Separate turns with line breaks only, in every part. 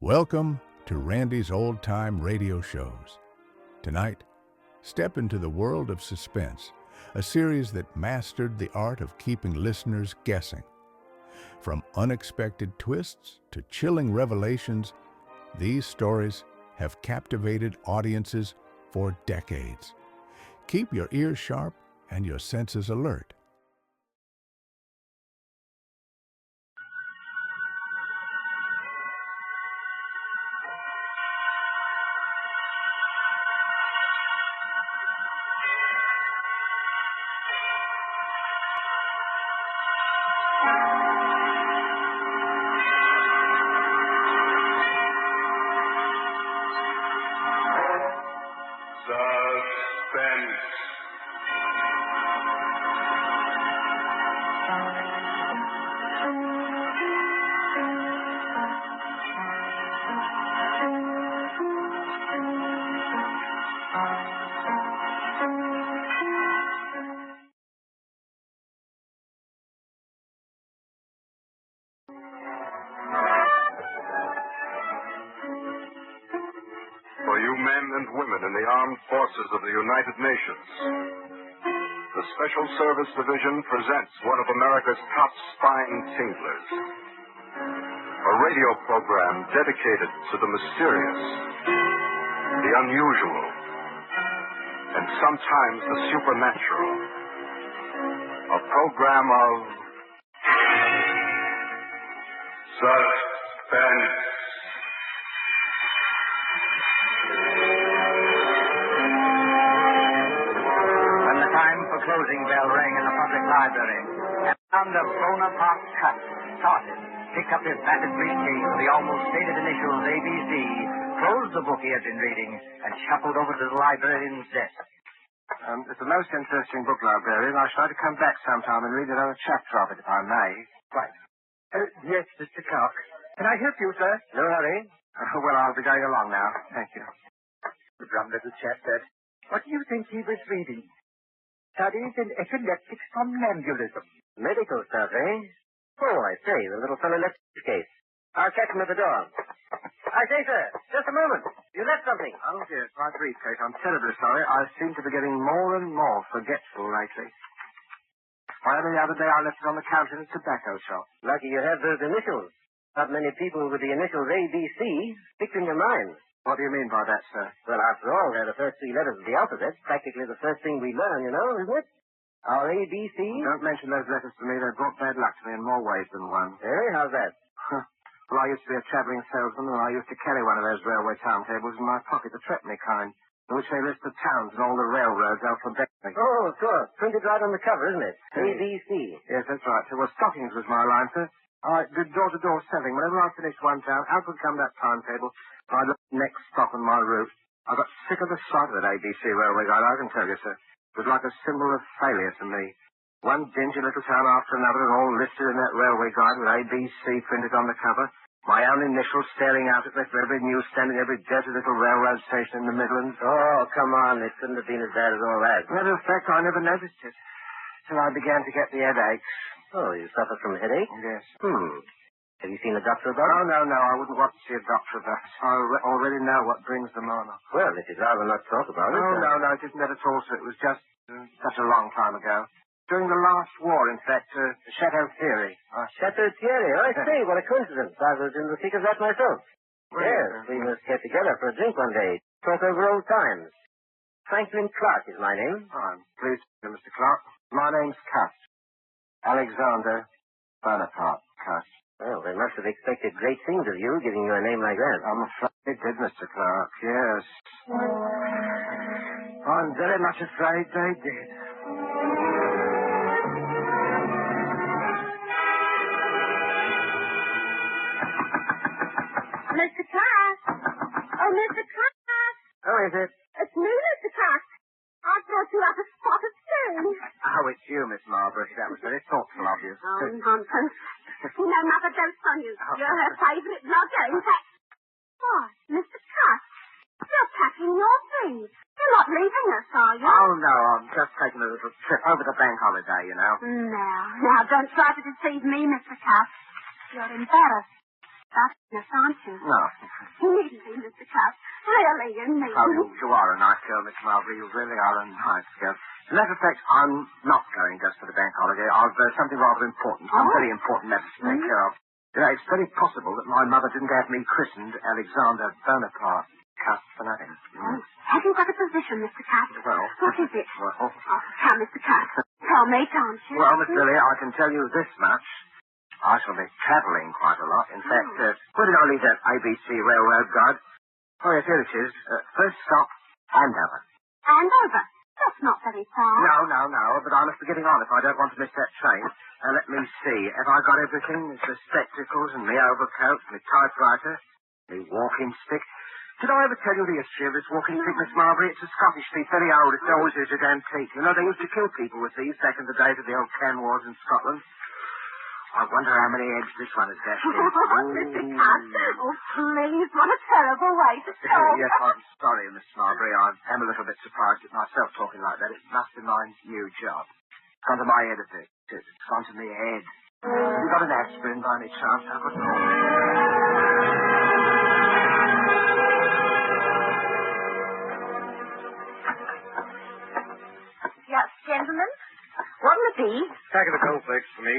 Welcome to Randy's Old Time Radio Shows. Tonight, step into the world of Suspense, a series that mastered the art of keeping listeners guessing. From unexpected twists to chilling revelations, these stories have captivated audiences for decades. Keep your ears sharp and your senses alert.
Suspense. For you men and women in the armed forces of the United Nations, the Special Service Division presents one of America's top spine tinglers. A radio program dedicated to the mysterious, the unusual, and sometimes the supernatural. A program of suspense.
When the time for closing bell rang in the public library, and under Bonaparte cut started, picked up his battered briefcase with the almost faded initials ABC, closed the book he had been reading, and shuffled over to the librarian's desk.
It's a most interesting book, librarian. I shall try to come back sometime and read another chapter of it, if I may.
Right. Yes, Mr. Clark. Can I help you, sir?
No hurry. Well, I'll be going along now. Thank you.
The rum little chap said, what do you think he was reading? Studies in epileptic somnambulism.
Medical stuff, eh? Oh, I say, the little fellow left his case. I'll catch him at the door. I say, sir, just a moment. You left something.
Oh, yes, my briefcase. I'm terribly sorry. I seem to be getting more and more forgetful lately. Why, the other day I left it on the counter in a tobacco shop.
Lucky you have those initials. Not many people with the initials ABC stick in your mind.
What do you mean by that, sir?
Well, after all, they're the first three letters of the alphabet. Practically the first thing we learn, you know, isn't it? Our ABC.
Don't mention those letters to me. They've brought bad luck to me in more ways than one.
Eh? How's that?
Well, I used to be a travelling salesman, and I used to carry one of those railway timetables in my pocket, the threepenny kind, in which they list the towns and all the railroads alphabetically.
Oh, of course. Printed right on the cover, isn't it? ABC.
Yes, that's right. So, well, stockings was my line, sir. I did door-to-door selling. Whenever I finished one town, out would come that timetable. I looked next stop on my route. I got sick of the sight of that ABC railway guide, I can tell you, sir. It was like a symbol of failure to me. One dingy little town after another, and all listed in that railway guide with ABC printed on the cover. My own initials staring out at me for every newsstand and every dirty little railroad station in the Midlands.
Oh, come on. It couldn't have been as bad as all that.
Matter of fact, I never noticed it. Till I began to get the headaches.
Oh, you suffer from headache?
Yes.
Have you seen a doctor about it?
No. I wouldn't want to see a doctor about it. I already know what brings them on.
Well, if you'd rather not talk about it...
No, it isn't that at all, sir. It was just such a long time ago. During the last war, in fact, the Chateau Theory.
Chateau Thierry, I see. What a coincidence. I was in the thick of that myself.
Well,
yes, we must get together for a drink one day. Talk over old times. Franklin Clark is my name.
I'm pleased to Mr. Clark. My name's Cuss. Alexander Bonaparte Cuss.
Well, they must have expected great things of you, giving you a name like that.
I'm afraid they did, Mr. Clark, yes. I'm very much afraid they did.
Mr. Clark. Oh, Mr. Clark.
Who is it?
It's me, Mr. Clark. I brought you up a spot of stone.
Oh, it's you, Miss Marbury. That was very thoughtful of you.
Oh, nonsense. You know Mother dotes on you. You're her favourite lodger. In fact... Why, Mr. Clark, you're packing your things. You're not leaving us, are you?
Oh, no, I'm just taking a little trip over the bank holiday, you know.
Now, don't try to deceive me, Mr. Clark. You're embarrassed. starting us, aren't you?
No.
You needn't be, Mr. Kraft. Really, you needn't.
Oh, you are a nice girl, Miss Marbury. You really are a nice girl. As a matter of fact, I'm not going just for the bank holiday. I've something rather important, some very important matters to take care of. You know, it's very possible that my mother didn't have me christened Alexander Bonaparte. Cast for nothing.
Oh, have you got a position, Mr. Kraft?
Well...
What is it?
Well...
Oh, come, Mr. Kraft. Tell me, can't you?
Well, Miss Lily, I can tell you this much. I shall be travelling quite a lot. In fact, where did I leave that ABC railroad guide? Oh, yes, here it is. First stop, Andover.
Andover? That's not very far.
No, but I must be getting on if I don't want to miss that train. Let me see. Have I got everything? It's the spectacles and my overcoat, my typewriter, my walking stick. Did I ever tell you the history of this walking stick, Miss Marbury? It's a Scottish thief, very old. It's always is an antique. You know, they used to kill people with these back in the days of the old clan wars in Scotland. I wonder how many eggs this one has dashed in.
Mr. Kraft. Oh, please, what a terrible way to talk.
Yes, I'm sorry, Miss Marbury. I am a little bit surprised at myself talking like that. It must be my new job. It's gone to my head a bit. It's gone to my head. You got an aspirin by any chance? I've got no.
Yes, gentlemen. What'll it be?
Packet of gold flakes for me.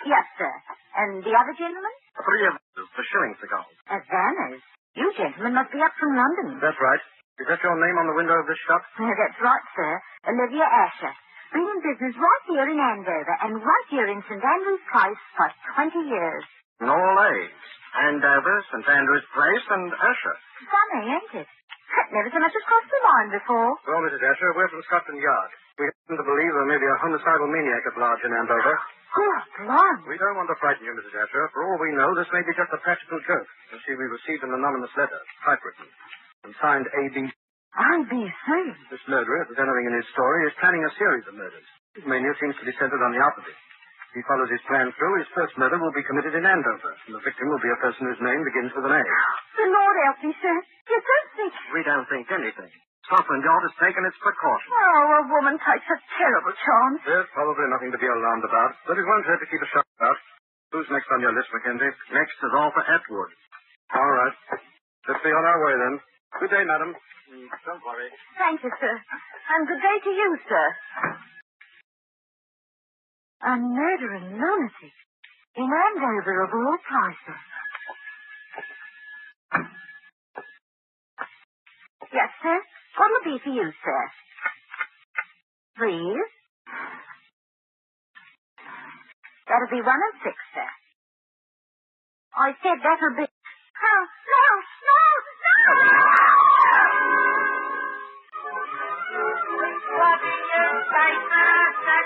Yes, sir. And the other gentleman?
3 of those for shillings a gold.
Vannas. You gentlemen must be up from London.
That's right. Is that your name on the window of this shop?
That's right, sir. Olivia Asher. Bringing business right here in Andover and right here in St. Andrew's Place for 20 years.
In all age. Andover, St. Andrew's Place, and Asher.
Funny, ain't it? Never so much as crossed my mind before.
Well, Mrs. Asher, we're from Scotland Yard. We happen to believe there may be a homicidal maniac at large in Andover.
Oh, blimey.
We don't want to frighten you, Mrs. Asher. For all we know, this may be just a practical joke. You see, we received an anonymous letter, typewritten, and signed A.B.
IBC.
This murderer, as anything in his story, is planning a series of murders. His mania seems to be centered on the alphabet. If he follows his plan through, his first murder will be committed in Andover, and the victim will be a person whose name begins with an A.
The Lord help me, sir. You don't think...
We don't think anything. Scotland Yard has taken its precautions.
Oh, a woman takes a terrible chance.
There's probably nothing to be alarmed about, but it won't hurt to keep a sharp out. Who's next on your list, Mackenzie? Next is Arthur Atwood. All right. Let's be on our way, then. Good day, madam. Don't worry.
Thank you, sir. And good day to you, sir. A murdering lunatic in Andover of all places. Yes, sir. What'll it be for you, sir? Please. That'll be 1 and 6, sir. I said that'll be... Oh, no!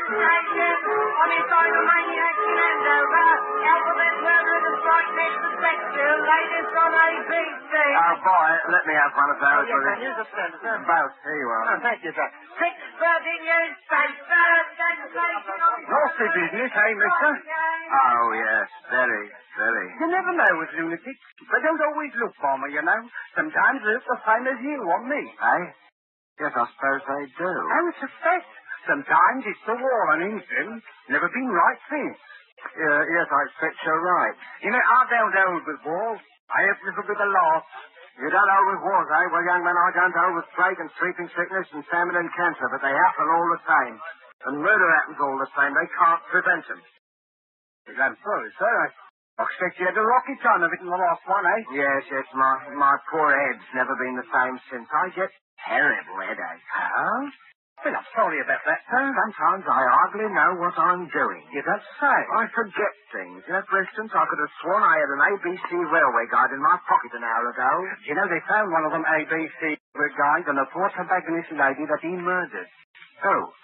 On his final maniac in Andover, alphabet murder of the strike next to Spectre, latest on ABC.
Oh, boy, let me have one of those.
Yes, sir, here's a pen, sir.
Both, here you are.
Oh, thank you, sir. 6:30 newspaper, sensation on his...
Nasty business, eh, mister? Oh, yes, very, very.
You never know with lunatics. They don't always look for me, you know. Sometimes they look the same as you on me.
Eh? Yes, I suppose they do.
Oh, it's a fact. Sometimes it's the war on England. Never been right since.
Yes, I expect you're right.
You know, I don't hold with wars. I have little bit of loss.
You don't hold with wars, eh? Well, young man, I don't hold with plague and sleeping sickness and famine and cancer, but they happen all the same. And murder happens all the same. They can't prevent them.
I'm sorry, sir. I expect you had a rocky time of it in the last one, eh?
Yes. My poor head's never been the same since. I get terrible headaches.
Oh? Well, I'm sorry about that, sir.
Sometimes I hardly know what I'm doing.
You don't say.
I forget things. You know, for instance, I could have sworn I had an ABC railway guide in my pocket an hour ago.
You know, they found one of them ABC guide on a poor tobacconist lady that he murdered.
Oh.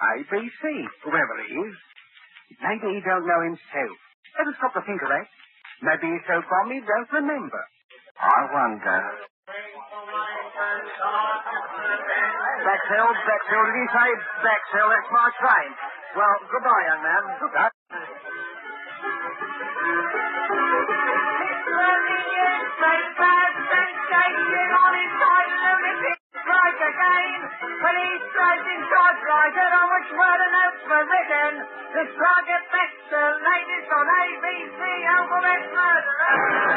ABC, whoever he is. Maybe he don't know himself. Ever stop to think of that? Maybe he's so fond he don't remember.
I wonder. Bexhill, did he say Bexhill? That's my train. Well, goodbye, young man. Goodbye.
When he strikes in typewriter on which word and notes were written, the target back to latest on ABC alphabet murder.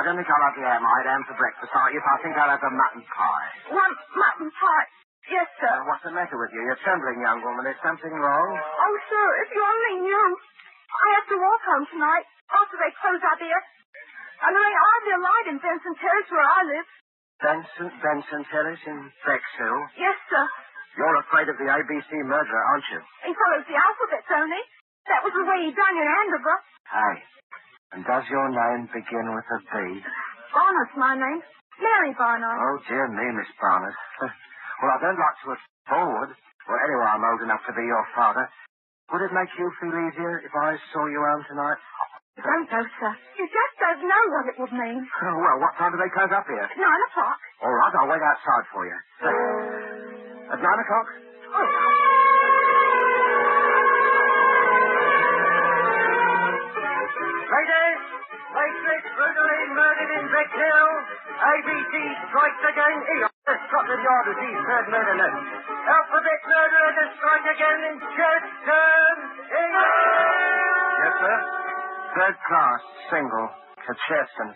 don't think I'll have the ham. I had ham for breakfast. I think I'll have the mutton pie.
One mutton pie. Yes, sir.
What's the matter with you? You're trembling, young woman. Is something wrong?
Oh, sir, if you only knew. I have to walk home tonight after they close out here. And there ain't hardly a light in Benson Terrace where I live.
Benson Terrace in Bexhill?
Yes, sir.
You're afraid of the ABC murderer, aren't you?
He follows the alphabet, Tony. That was the way he done in Andover.
Hey. And does your name begin with a B?
Barnard's my name. Mary Barnard.
Oh, dear me, Miss Barnard. Well, I don't like to look forward. Well, anyway, I'm old enough to be your father. Would it make you feel easier if I saw you home tonight?
I don't know, sir. You just don't know what it would mean.
Oh, well, what time do they close up here?
9 o'clock.
All right, I'll wait outside for you. At 9 o'clock?
Oh.
Ladies, Matrix brutally murdered in Bexhill. ABC strikes again. Scotland Yard receives third murder note. Alphabet murderer to strike again in Churchton, England.
Yes, sir. Third class, single, to Cheston.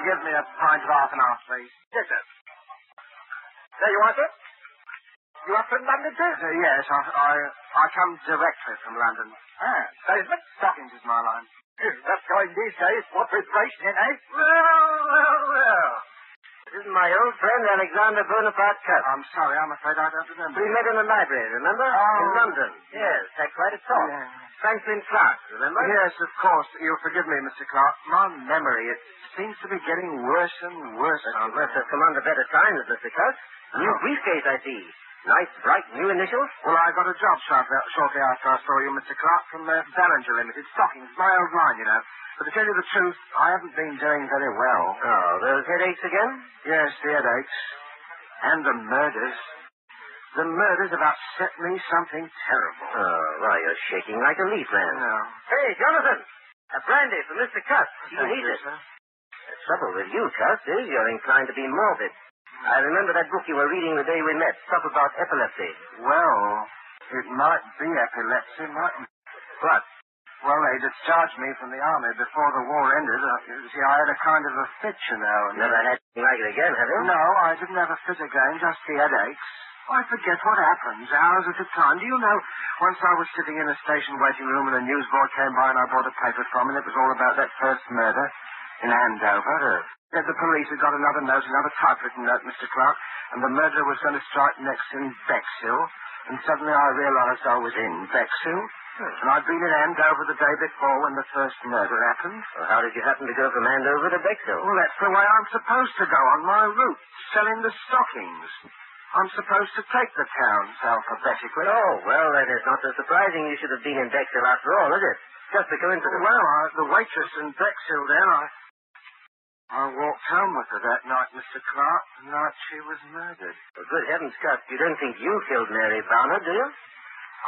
Give me a pint of half and half, please.
Yes, sir. There you are, sir. You are from London, sir?
Yes, I come directly from London.
Salesman?
Stockings is my line.
That's going these days. What preparation, eh?
Well. This is my old friend Alexander Bonaparte Cuff.
I'm sorry, I'm afraid I don't remember.
We met in the library, remember?
Oh.
In London. Yes, had quite a talk.
Yeah.
Franklin Clark, remember?
Yes, of course. You'll forgive me, Mr. Clark. My memory, it seems to be getting worse and worse.
You must have come under better times, Mr. Cuff. New briefcase, I see. Nice, bright, new initials.
Well, I got a job shortly after I saw you, Mr. Clark, from Ballinger Limited. Stockings, my old line, you know. But to tell you the truth, I haven't been doing very well.
Oh, those headaches again?
Yes, the headaches. And the murders. The murders have upset me something terrible.
Oh, why, you're shaking like a leaf, man.
No.
Hey, Jonathan, a brandy for Mr. Cuff. You
Thank
need
you,
it.
sir.
The trouble with you, Cuff, is you're inclined to be morbid. I remember that book you were reading the day we met, stuff about epilepsy.
Well, it might be epilepsy, mightn't it?
What?
Well, they discharged me from the army before the war ended. You see, I had a kind of a fit, you know.
Never had anything like it again, have you?
No, I didn't have a fit again, just the headaches. I forget what happens, hours at a time. Do you know, once I was sitting in a station waiting room and a newsboy came by and I bought a paper from him, and it was all about that first murder in Andover. The police had got another note, another typewritten note, Mr. Clark, and the murderer was going to strike next in Bexhill, and suddenly I realized I was in Bexhill, and I'd been in Andover the day before when the first murder happened.
Well, how did you happen to go from Andover to Bexhill?
Well, that's the way I'm supposed to go on my route, selling the stockings. I'm supposed to take the towns alphabetically.
Oh, well, that is not so surprising you should have been in Bexhill after all, is it? Just a coincidence.
Well, the waitress in Bexhill then, I walked home with her that night, Mr. Clark, the night she was murdered.
Well, good heavens, Cuff, you don't think you killed Mary Barnard, do you?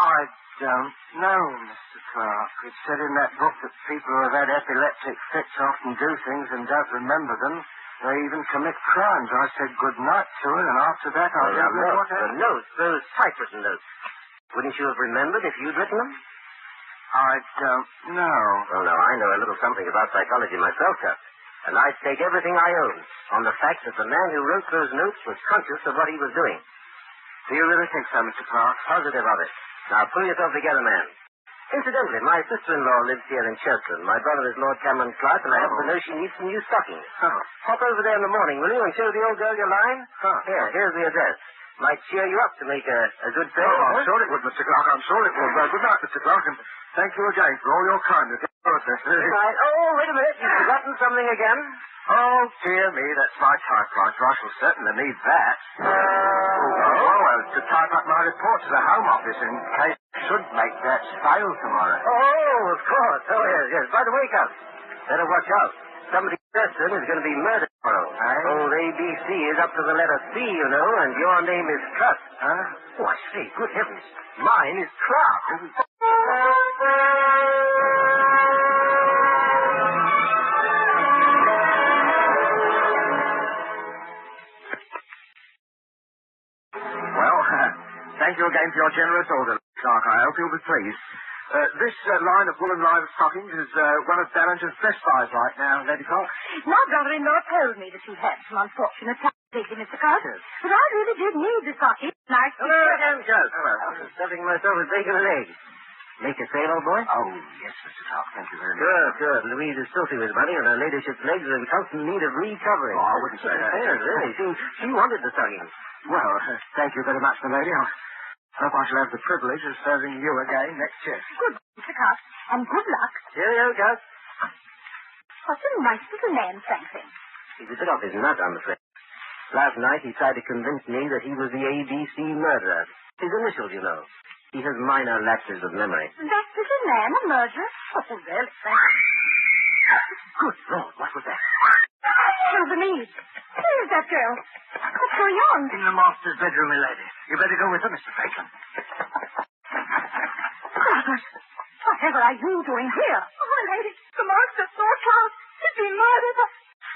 I don't know, Mr. Clark. It said in that book that people who have had epileptic fits often do things and don't remember them. They even commit crimes. I said good night to her, and after that I don't know what happened.
The notes, those typewritten notes. Wouldn't you have remembered if you'd written them?
I don't know.
Well, no, I know a little something about psychology myself, Cuff. And I'd stake everything I own on the fact that the man who wrote those notes was conscious of what he was doing.
Do you really think so, Mr. Clark?
Positive of it. Now, pull yourself together, man. Incidentally, my sister-in-law lives here in Churchton. My brother is Lord Cameron Clark, and I happen to know she needs some new stockings.
Oh.
Pop over there in the morning, will you, and show the old girl your line? Here's the address. Might cheer you up to make a good sale.
Oh, I'm sure it would, Mr. Clark. I'm sure it would. Good night, Mr. Clark, and thank you again for all your kindness.
Right. Oh, wait a minute. You've forgotten something again.
Oh, dear me, that's my typewriter. I shall certainly need that. Well, to type up my report to the Home Office in case I should make that sale tomorrow.
Oh, of course. Oh, yes. By the way, Cuff, better watch out. Somebody person is going to be murdered tomorrow. Old ABC is up to the letter C, you know, and your name is Cuff.
Huh?
Oh, I say, good heavens. Mine is Clark.
Well, thank you again for your generous order. Clark. I hope you'll be pleased. This line of woolen lined stockings is one of Ballinger's best buys right now, Lady Clark.
My brother-in-law told me that you had some unfortunate times lately, Mr. Carter. But I really did need the stockings. Nice.
Hello again, Gus. Stuffing myself with bacon and eggs. Make a sale, old boy?
Oh, yes, Mr. Clark. Thank you very much.
Good. Louise is filthy with money, and her ladyship's legs are in constant need of recovering.
Oh, I wouldn't say that.
Yes, really. She wanted the stockings.
Well, thank you very much, my lady. I hope I shall have the privilege of serving you again next year.
Good, Mr. Carter. And good luck.
Cheerio, Gus.
What a nice little man, Franklin.
He's a bit off his nut, I'm afraid. Last night he tried to convince me that he was the ABC murderer. His initials, you know. He has minor lapses of memory.
That little man a murderer? Oh, really,
Good Lord, what was that?
Silver Mead. Where is that girl? What's going on?
In the master's bedroom, my lady. You better go with her, Mr. Franklin.
Robert, whatever are you doing here? Oh, my lady, the master saw Klaus. He's been murdered.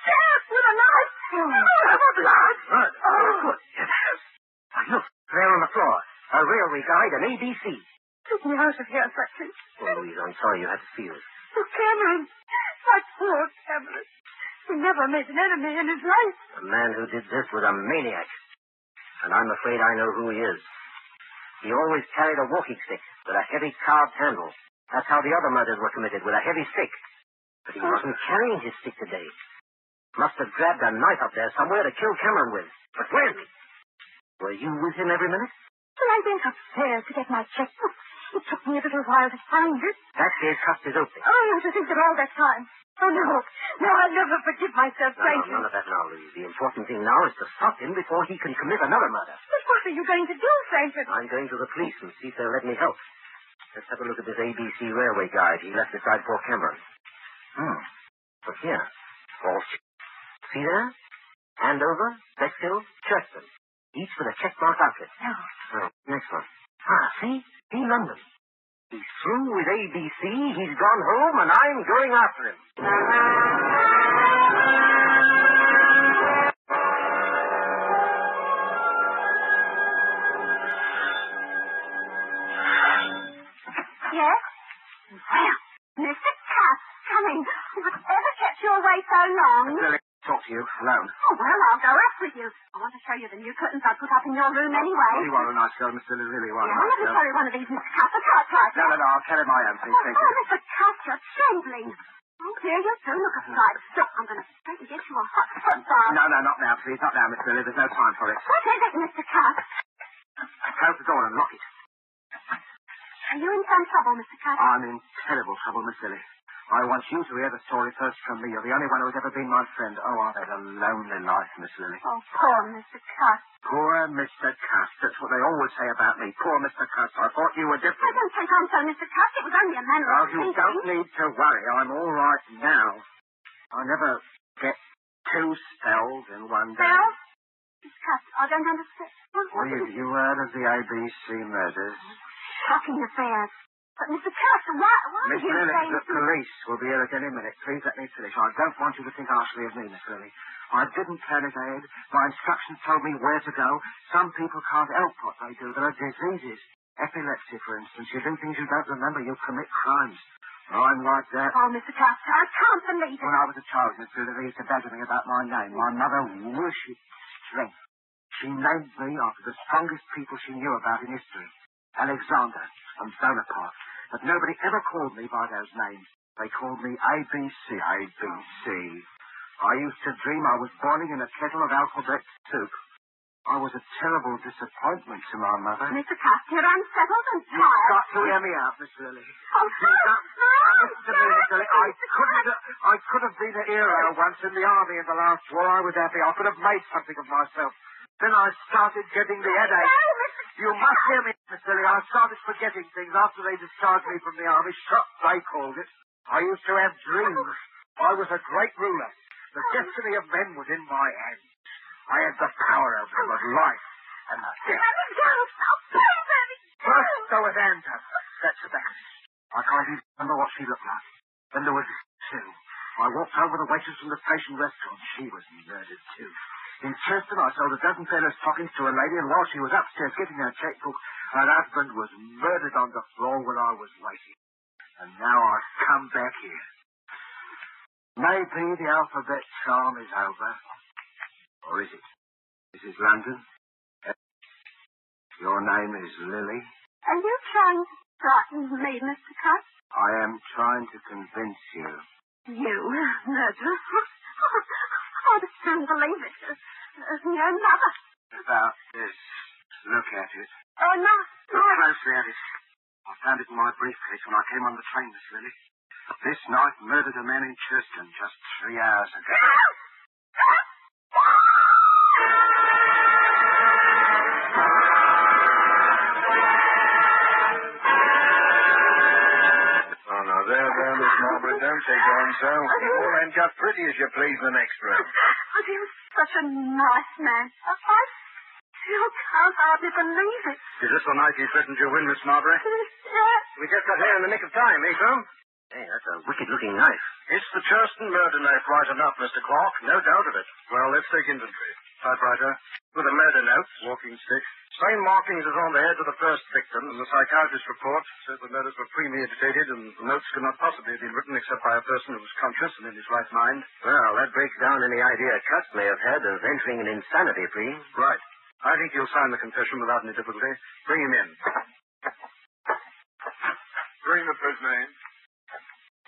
Stabbed with a knife. Blood.
Blood? Oh, good. Yes. Why, look, there on the floor. A railway guide, an ABC.
Take me out of here, Franklin.
Oh, Louise, I'm sorry you had to feel it.
Oh, Cameron. My poor Cameron. He never made an enemy in his life.
The man who did this was a maniac. And I'm afraid I know who he is. He always carried a walking stick with a heavy carved handle. That's how the other murders were committed, with a heavy stick. But he wasn't carrying his stick today. Must have grabbed a knife up there somewhere to kill Cameron with. But when? Were you with him every minute?
Well, I went upstairs to get my checkbook. It took me a little while to find it.
That gave Cust his opening.
Oh, to think of all that time. Oh, no. No, I'll never forgive myself, Franklin.
None of that now, Louise. The important thing now is to stop him before he can commit another murder.
But what are you going to do, Franklin?
I'm going to the police and see if they'll let me help. Let's have a look at this ABC railway guide he left beside Fort Cameron. Look here. All see there? Andover, Bexhill, Churston. Each with a checkmark outlet.
Oh.
Next one. See? See London. He's through with ABC, he's gone home, and I'm going after him.
Yes? Well, Mr. Cass, coming. Whatever kept you away so long?
Lily, talk to you alone.
Oh, well, I'll go up with you. I want to show you the new curtains I put up in your room anyway.
You are a nice girl, Miss Lily, really are a
Yeah,
nice
let me
girl.
carry one of these, Mr. Cass. I can't try
No, I'll carry my own, please, thank you.
Oh, Mr. Cass, you're trembling. Oh, dear, you do look afraid. Look, I'm going to straight get you a hot foot bath.
No, not now, please. Not now, Miss Lily. There's no time for it.
What is it, Mr. Cass?
Close the door and lock it.
Are you in some trouble, Mr. Cass?
I'm in terrible trouble, Miss Lily. I want you to hear the story first from me. You're the only one who's ever been my friend. Oh, I've had a lonely life, Miss Lily.
Oh, poor Mr. Cass.
Poor Mr. Cass. That's what they always say about me. Poor Mr. Cass. I thought you were
I
different.
don't take on so, Mr. Cass. It was only a manner
Oh,
of
you
speaking.
don't need to worry. I'm all right now. I never get two spells in one day.
Well, Mr. Cass, I don't understand.
Well, you heard of the ABC murders?
Shocking affairs. But, Mr. Cass, why
Miss
are you
Lily,
saying...
the police will be here at any minute. Please let me finish. I don't want you to think harshly of me, Miss Lily. I didn't plan it ahead. My instructions told me where to go. Some people can't help what they do. There are diseases. Epilepsy, for instance. You do things you don't remember. You commit crimes. I'm like that.
Oh, Mr. Cass, I can't believe it.
When I was a child, Miss Lily, they used to badger me about my name. My mother worshipped strength. She named me after the strongest people she knew about in history. Alexander and Bonaparte. But nobody ever called me by those names. They called me ABC. ABC. I used to dream I was boiling in a kettle of alphabet soup. I was a terrible disappointment to my mother.
Mr. Cass, you're unsettled and
You've
tired.
got to hear me out, Miss Lily.
Oh,
Listen to me, Miss Lily. I could have been a hero once in the army in the last war. I was happy. I could have made something of myself. Then I started getting the headache.
No, Mr.
You must hear me, Miss Lily. I started forgetting things after they discharged me from the army. Shock, they called it. I used to have dreams. I was a great ruler. The destiny of men was in my hands. I had the power over them of life and death.
Let me go. Oh, please, let me go.
First, there was Anna. That's the best. I can't even remember what she looked like. Then there was Sue. I walked over the waitress from the station restaurant. She was murdered, too. In Cheston, I sold a dozen fellas' stockings to a lady, and while she was upstairs getting her checkbook, her husband was murdered on the floor where I was waiting. And now I've come back here. Maybe the alphabet charm is over. Or is it? This is London. Your name is Lily.
Are you trying to frighten me, Mr. Cuss?
I am trying to convince you.
You, murderer. I just don't believe it. Your mother.
About this. Look at it.
Oh, no.
Look closely at it. I found it in my briefcase when I came on the train, Miss Lily. This knife murdered a man in Cheston just 3 hours ago.
Oh, no, there, Miss Margaret. Don't take on so. You all end up pretty as you please in the next room.
But he was such a nice man. I still can't hardly believe it.
Is this the night he threatened you in, Miss Margaret?
Yes.
We just got here in the nick of time, eh, Tom?
Hey, that's a wicked-looking knife.
It's the Cheston murder knife, right enough, Mr. Clark. No doubt of it. Well, let's take inventory. Typewriter, with a murder note, walking stick. Same markings as on the head of the first victim, and the psychiatrist's report says the murders were premeditated, and the notes could not possibly have been written except by a person who was conscious and in his right mind.
Well, that breaks down any idea Cuss may have had of entering an insanity plea.
Right. I think he'll sign the confession without any difficulty. Bring him in. Bring the prisoner in.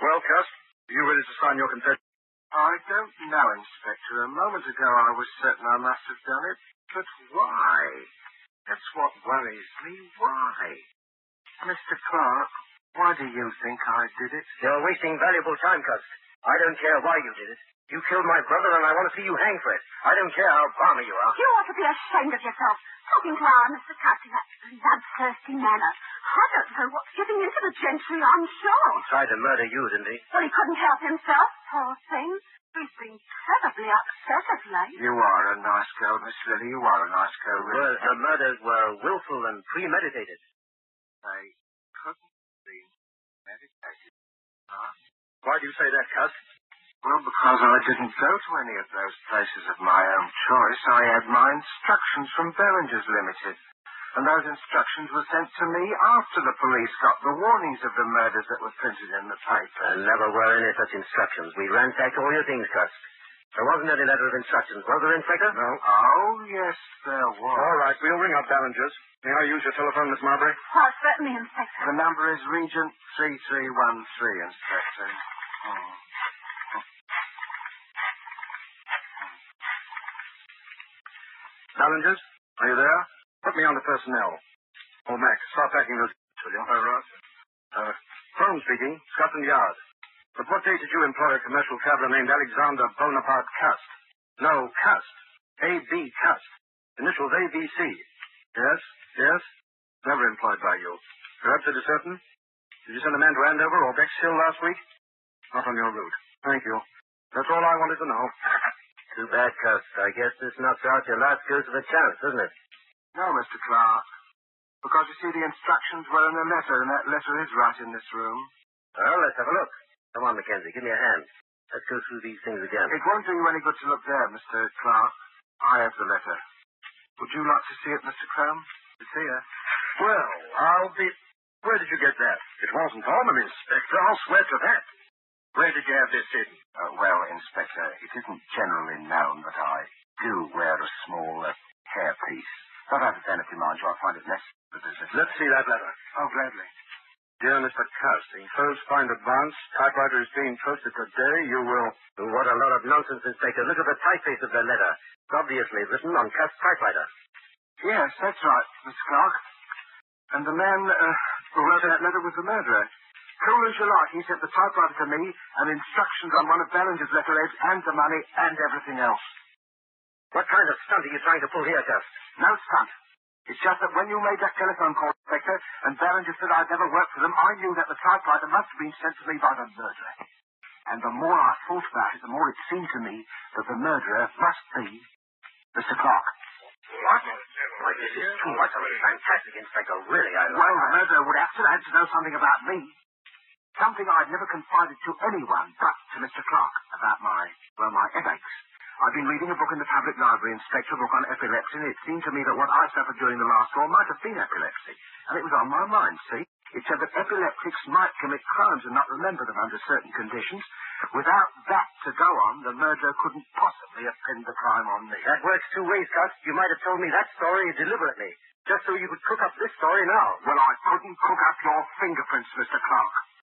Well, Cuss, are you ready to sign your confession?
I don't know, Inspector. A moment ago I was certain I must have done it. But why? That's what worries me. Why? Mr. Clark, why do you think I did it?
You're wasting valuable time, Cuss. I don't care why you did it. You killed my brother, and I want to see you hang for it. I don't care how balmy you are.
You ought to be ashamed of yourself, talking to our Mr. Cuss in that bloodthirsty manner. I don't know what's getting into the gentry, I'm sure.
He tried to murder you, didn't he?
Well, he couldn't help himself, poor thing. He's been terribly upset of late.
You are a nice girl, Miss Lily. You are a nice girl, really.
Well, the murders were willful and premeditated.
They couldn't be meditated. Huh?
Why do you say that, Cuss?
Well, because I didn't go to any of those places of my own choice. I had my instructions from Bellinger's Limited. And those instructions were sent to me after the police got the warnings of the murders that were printed in the paper.
There never were any such instructions. We ransacked all your things, Cuss. There wasn't any letter of instructions, was there, Inspector?
No.
Oh, yes, there was.
All right, we'll ring up Ballinger's. May I use your telephone, Miss Marbury?
Oh, certainly, Inspector.
The number is Regent 3313, Inspector.
Ballinger's, are you there? Put me on to personnel. Oh, Mac, start packing those, will you? Right. Phone speaking, Scotland Yard. But what date did you employ a commercial traveler named Alexander Bonaparte Cust? No, Cust. A.B. Cust. Initials ABC. Yes. Never employed by you. Perhaps it is certain? Did you send a man to Andover or Bexhill last week? Not on your route. Thank you. That's all I wanted to know.
Too bad, Cust. I guess this knocks out your last ghost of a chance, doesn't it?
No, Mr. Clark. Because you see, the instructions were in a letter, and that letter is right in this room.
Well, let's have a look. Come on, Mackenzie, give me a hand. Let's go through these things again.
It won't do you any good to look there, Mr. Clark. I have the letter. Would you like to see it, Mr. Crumb? To see it?
Well, I'll be... Where did you get that? It wasn't on him, Inspector. I'll swear to that. Where did you have this hidden?
Well, Inspector, it isn't generally known that I do wear a small hairpiece. But out of vanity, mind you, I find it necessary.
Let's see that letter.
Oh, gladly.
Dear Mr. Cust, enclosed find advance. Typewriter is being posted today. You will...
What a lot of nonsense, Inspector. Look at the typeface of the letter. It's obviously written on Cust's typewriter.
Yes, that's right, Mr. Clark. And the man who wrote that letter was the murderer. Cool as you like, he sent the typewriter to me and instructions on one of Ballinger's letterheads and the money and everything else.
What kind of stunt are you trying to pull here, Cust?
No stunt. It's just that when you made that telephone call, Inspector, and Ballinger said I'd never worked for them, I knew that the typewriter must have been sent to me by the murderer. And the more I thought about it, the more it seemed to me that the murderer must be Mr. Clark.
What? Why, this is too much of it. Fantastic, Inspector. Really, I
Well, the murderer would have to know something about me. Something I'd never confided to anyone but to Mr. Clark about my headaches. I've been reading a book in the public library, Inspector, a book on epilepsy, and it seemed to me that what I suffered during the last war might have been epilepsy. And it was on my mind, see? It said that epileptics might commit crimes and not remember them under certain conditions. Without that to go on, the murderer couldn't possibly have pinned the crime on me.
That works two ways, Gus. You might have told me that story deliberately, just so you could cook up this story now.
Well, I couldn't cook up your fingerprints, Mr. Clark.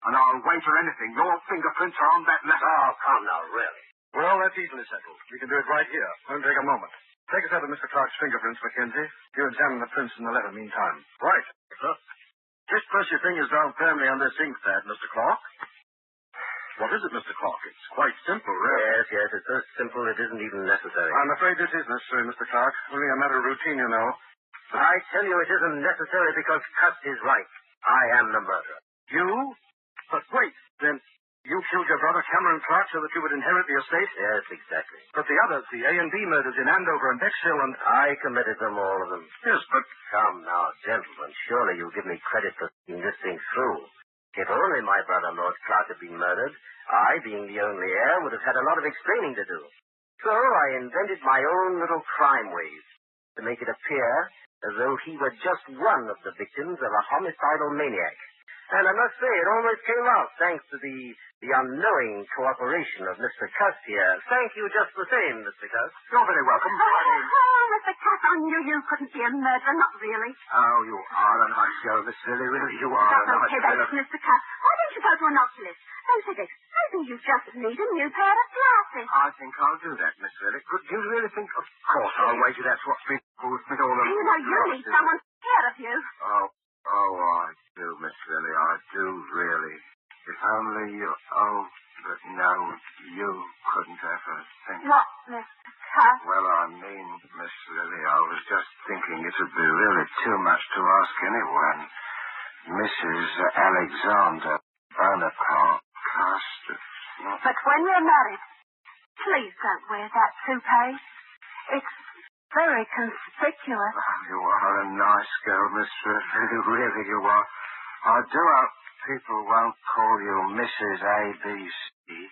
And I'll wager anything. Your fingerprints are on that letter.
Oh, come now, really.
Well, that's easily settled. We can do it right here. Won't take a moment. Take a set of Mr. Clark's fingerprints, Mackenzie. You examine the prints in the letter meantime.
Right, sir. Just press your fingers down firmly on this ink pad, Mr. Clark.
What is it, Mr. Clark? It's quite simple, really.
Yes, it's so simple it isn't even necessary.
I'm afraid this is necessary, Mr. Clark. Only a matter of routine, you know.
I tell you it isn't necessary because Cuss is right. I am the murderer.
You? But wait, then you killed your brother Cameron Clark so that you would inherit the estate?
Yes, exactly.
But the others, the A and B murders in Andover and Bexhill and...
I committed them, all of them.
Yes, but...
Come now, gentlemen, surely you'll give me credit for seeing this thing through. If only my brother Lord Clark had been murdered, I, being the only heir, would have had a lot of explaining to do. So I invented my own little crime wave to make it appear as though he were just one of the victims of a homicidal maniac. And I must say, it almost came out thanks to the unknowing cooperation of Mr. Cuss here. Thank you just the same, Mr. Cuss.
You're very welcome.
Oh, Mr. Cuss, I knew you couldn't be a murderer. Not really.
Oh, you are a nice girl, Miss Lily. Really, you are a
That's
nice
okay,
girl.
that's Mr. Cuss. Why don't you go to an oculist? Don't forget, maybe you just need a new pair of glasses.
I think I'll do that, Miss Lily. Do you really think... Of course, I'll wager that's what's been with all the...
You know, you need someone to take care of you.
Oh, I do, Miss Lily. I do, really. If only you... Oh, but no, you couldn't ever think...
What, Mr. Cuss?
Well, I mean, Miss Lily, I was just thinking it would be really too much to ask anyone. Mrs. Alexander Bonaparte cast...
But when you're married, please don't wear that toupee. It's very conspicuous.
Oh, you are a nice girl, Miss Lily. Really, you are. I do hope people won't call you Mrs. ABC.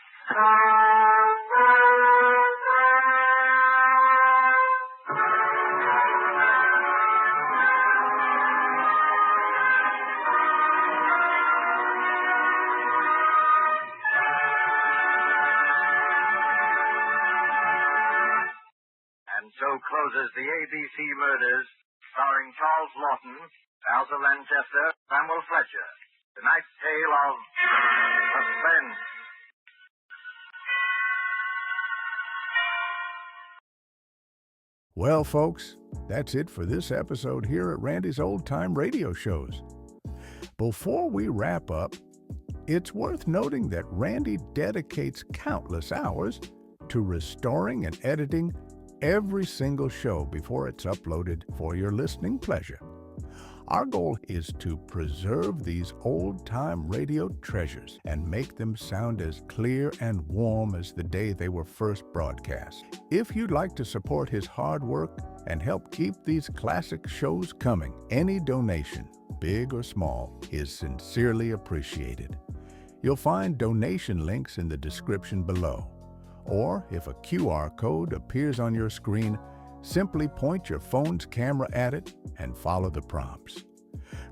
And so closes the ABC Murders, starring Charles Lawton, Elsa Lanchester, Samuel Fletcher. Tonight's tale of Suspense.
Well, folks, that's it for this episode here at Randy's Old Time Radio Shows. Before we wrap up, it's worth noting that Randy dedicates countless hours to restoring and editing every single show before it's uploaded for your listening pleasure. Our goal is to preserve these old-time radio treasures and make them sound as clear and warm as the day they were first broadcast. If you'd like to support his hard work and help keep these classic shows coming, any donation, big or small, is sincerely appreciated. You'll find donation links in the description below. Or if a QR code appears on your screen, simply point your phone's camera at it and follow the prompts.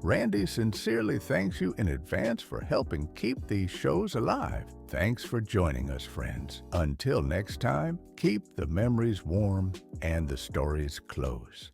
Randy sincerely thanks you in advance for helping keep these shows alive. Thanks for joining us, friends. Until next time, keep the memories warm and the stories close.